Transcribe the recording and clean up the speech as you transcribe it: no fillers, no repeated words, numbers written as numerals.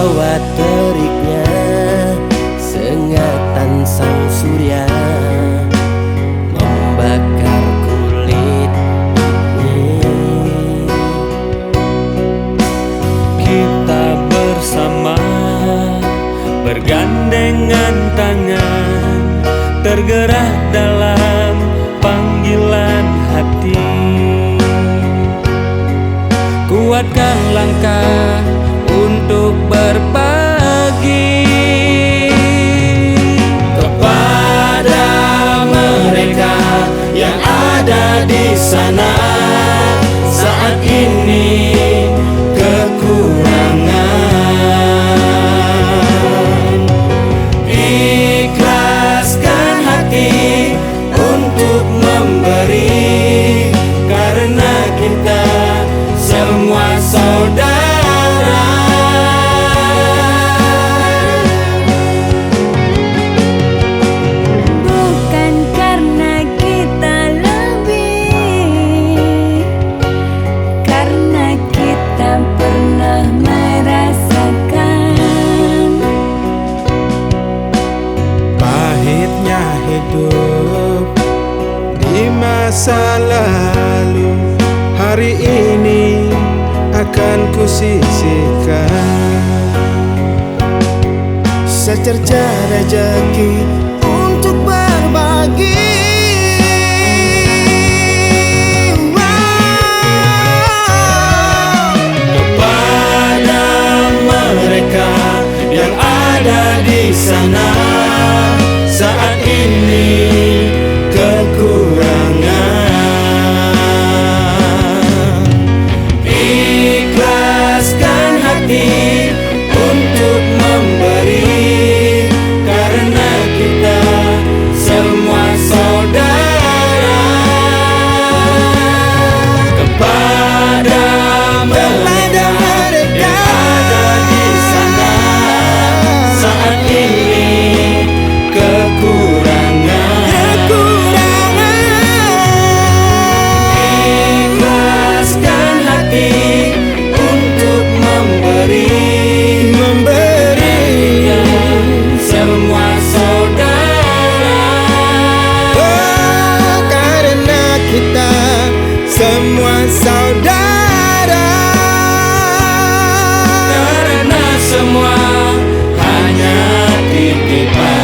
Lewat teriknya sengatan sang surya membakar kulit ini. Kita bersama bergandengan tangan, tergerak dalam panggilan hati. Kuatkan langkah untuk berbagi Kepada mereka yang ada di sana saat ini kekurangan, ikhlaskan hati untuk memberi, karena kita semua saudara. Bukan karena kita lebih, karena kita pernah merasakan pahitnya hidup di masa lalu. Hari ini akan kusisihkan secerca rezeki untuk berbagi. Kepada mereka yang ada di sana saat ini kekurangan, ikhlaskan hati untuk memberi, karena kita semua saudara. Kepada mereka yang ada di sana saat ini kekurangan, ikhlaskan hati untuk memberi, semua saudara. Oh, karena kita semua saudara. Karena semua hanya titipan